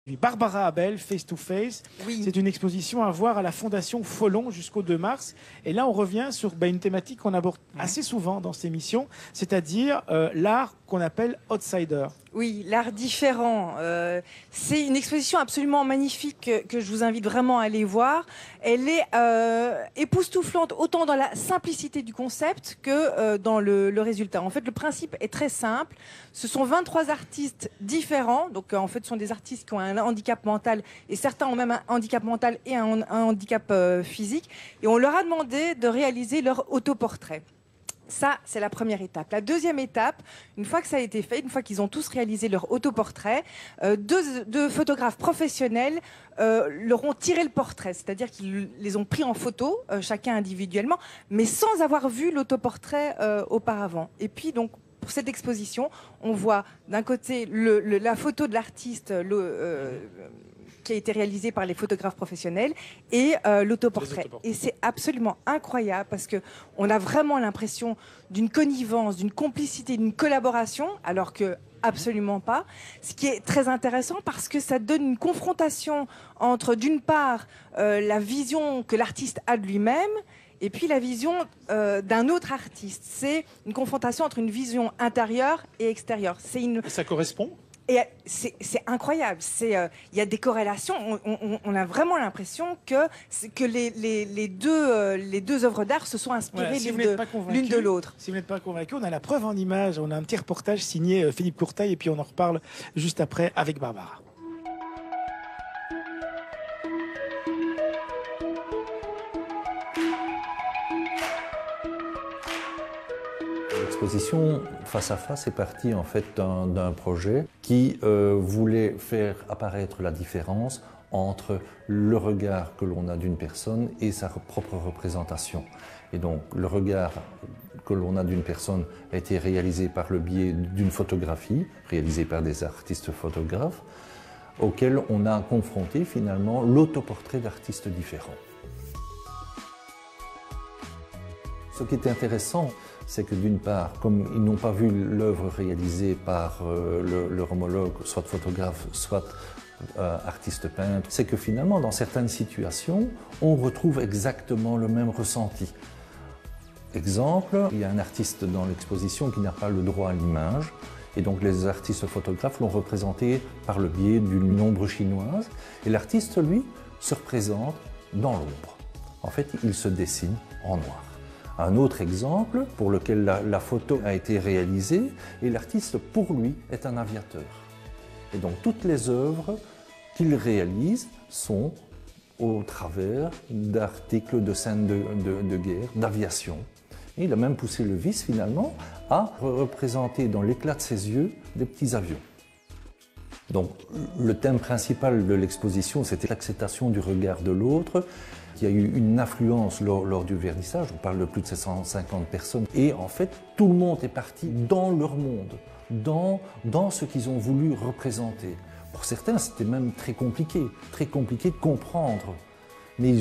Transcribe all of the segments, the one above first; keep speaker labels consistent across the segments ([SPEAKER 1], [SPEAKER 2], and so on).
[SPEAKER 1] Barbara Abel, Face to Face.
[SPEAKER 2] Oui.
[SPEAKER 1] C'est une exposition à voir à la Fondation Follon jusqu'au 2 mars. Et là, on revient sur une thématique qu'on aborde assez souvent dans ces émissions, c'est-à-dire l'art qu'on appelle outsider.
[SPEAKER 2] Oui, l'art différent. C'est une exposition absolument magnifique que je vous invite vraiment à aller voir. Elle est époustouflante autant dans la simplicité du concept que dans le résultat. En fait, le principe est très simple. Ce sont 23 artistes différents. Donc, en fait, ce sont des artistes qui ont un handicap mental et certains ont même un handicap mental et un handicap physique. Et on leur a demandé de réaliser leur autoportrait. Ça, c'est la première étape. La deuxième étape, une fois que ça a été fait, une fois qu'ils ont tous réalisé leur autoportrait, deux photographes professionnels leur ont tiré le portrait, c'est-à-dire qu'ils les ont pris en photo, chacun individuellement, mais sans avoir vu l'autoportrait auparavant. Et puis, donc, pour cette exposition, on voit d'un côté la photo de l'artiste qui a été réalisé par les photographes professionnels et l'autoportrait. Et c'est absolument incroyable parce qu'on a vraiment l'impression d'une connivence, d'une complicité, d'une collaboration, alors que absolument pas. Ce qui est très intéressant parce que ça donne une confrontation entre, d'une part, la vision que l'artiste a de lui-même et puis la vision d'un autre artiste. C'est une confrontation entre une vision intérieure et extérieure. Et
[SPEAKER 1] ça correspond ?
[SPEAKER 2] Et c'est incroyable. Il y a des corrélations. On a vraiment l'impression que les deux œuvres d'art se sont inspirées l'une de l'autre.
[SPEAKER 1] Si vous n'êtes pas convaincu, on a la preuve en images. On a un petit reportage signé Philippe Courtail et puis on en reparle juste après avec Barbara.
[SPEAKER 3] L'exposition Face à Face est partie en fait d'un projet qui voulait faire apparaître la différence entre le regard que l'on a d'une personne et sa propre représentation. Et donc le regard que l'on a d'une personne a été réalisé par le biais d'une photographie, réalisée par des artistes photographes, auquel on a confronté finalement l'autoportrait d'artistes différents. Ce qui est intéressant, c'est que d'une part, comme ils n'ont pas vu l'œuvre réalisée par leur homologue, soit photographe, soit artiste peintre, c'est que finalement, dans certaines situations, on retrouve exactement le même ressenti. Exemple, il y a un artiste dans l'exposition qui n'a pas le droit à l'image, et donc les artistes photographes l'ont représenté par le biais d'une ombre chinoise, et l'artiste, lui, se représente dans l'ombre. En fait, il se dessine en noir. Un autre exemple pour lequel la photo a été réalisée, et l'artiste, pour lui, est un aviateur. Et donc toutes les œuvres qu'il réalise sont au travers d'articles, de scènes de guerre, d'aviation. Et il a même poussé le vice, finalement, à représenter dans l'éclat de ses yeux des petits avions. Donc le thème principal de l'exposition, c'était l'acceptation du regard de l'autre. Il y a eu une affluence lors du vernissage, on parle de plus de 750 personnes, et en fait tout le monde est parti dans leur monde, dans ce qu'ils ont voulu représenter. Pour certains, c'était même très compliqué de comprendre. Mais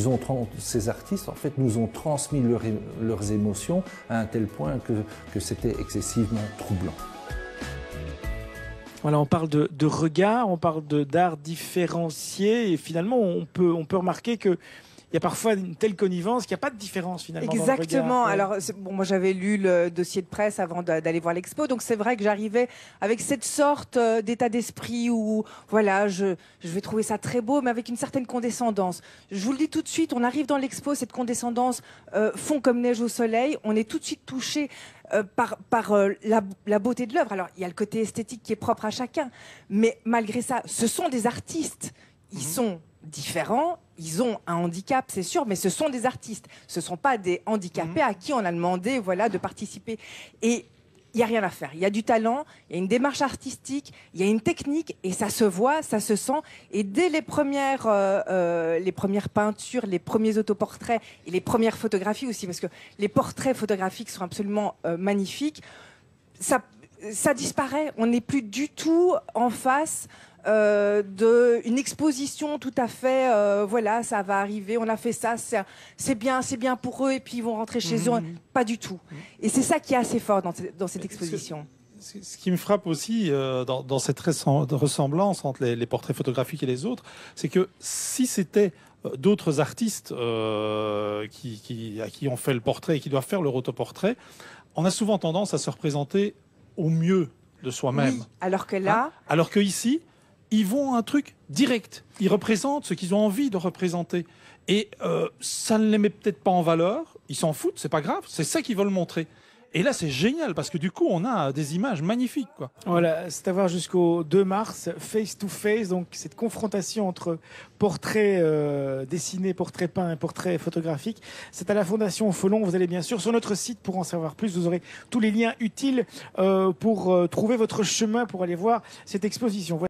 [SPEAKER 3] ces artistes, en fait, nous ont transmis leurs émotions à un tel point que c'était excessivement troublant.
[SPEAKER 1] Voilà, on parle de regard, on parle d'art différencié, et finalement, on peut remarquer que il y a parfois une telle connivence qu'il n'y a pas de différence finalement.
[SPEAKER 2] Exactement.
[SPEAKER 1] Dans le regard.
[SPEAKER 2] Alors, bon, moi j'avais lu le dossier de presse avant d'aller voir l'expo, donc c'est vrai que j'arrivais avec cette sorte d'état d'esprit où, voilà, je vais trouver ça très beau, mais avec une certaine condescendance. Je vous le dis tout de suite, on arrive dans l'expo, cette condescendance fond comme neige au soleil, on est tout de suite touché par la beauté de l'œuvre. Alors, il y a le côté esthétique qui est propre à chacun, mais malgré ça, ce sont des artistes. Ils sont différents, ils ont un handicap, c'est sûr, mais ce sont des artistes. Ce ne sont pas des handicapés à qui on a demandé, voilà, de participer. Et il n'y a rien à faire. Il y a du talent, il y a une démarche artistique, il y a une technique, et ça se voit, ça se sent. Et dès les premières peintures, les premiers autoportraits et les premières photographies aussi, parce que les portraits photographiques sont absolument magnifiques, ça disparaît. On n'est plus du tout en face d'une exposition tout à fait, voilà, ça va arriver, on a fait ça, c'est bien pour eux, et puis ils vont rentrer chez eux. Pas du tout. Et c'est ça qui est assez fort dans cette exposition.
[SPEAKER 4] Ce qui me frappe aussi dans cette ressemblance entre les portraits photographiques et les autres, c'est que si c'était d'autres artistes à qui on fait le portrait et qui doivent faire leur autoportrait, on a souvent tendance à se représenter au mieux de soi-même.
[SPEAKER 2] Oui, alors que là...
[SPEAKER 4] Alors que ici, ils vont à un truc direct. Ils représentent ce qu'ils ont envie de représenter. Et ça ne les met peut-être pas en valeur. Ils s'en foutent, c'est pas grave. C'est ça qu'ils veulent montrer. Et là, c'est génial parce que du coup, on a des images magnifiques, quoi.
[SPEAKER 1] Voilà, c'est à voir jusqu'au 2 mars, face to face, donc cette confrontation entre portraits dessinés, portraits peints et portraits photographiques. C'est à la Fondation Folon. Vous allez bien sûr sur notre site pour en savoir plus. Vous aurez tous les liens utiles pour trouver votre chemin pour aller voir cette exposition.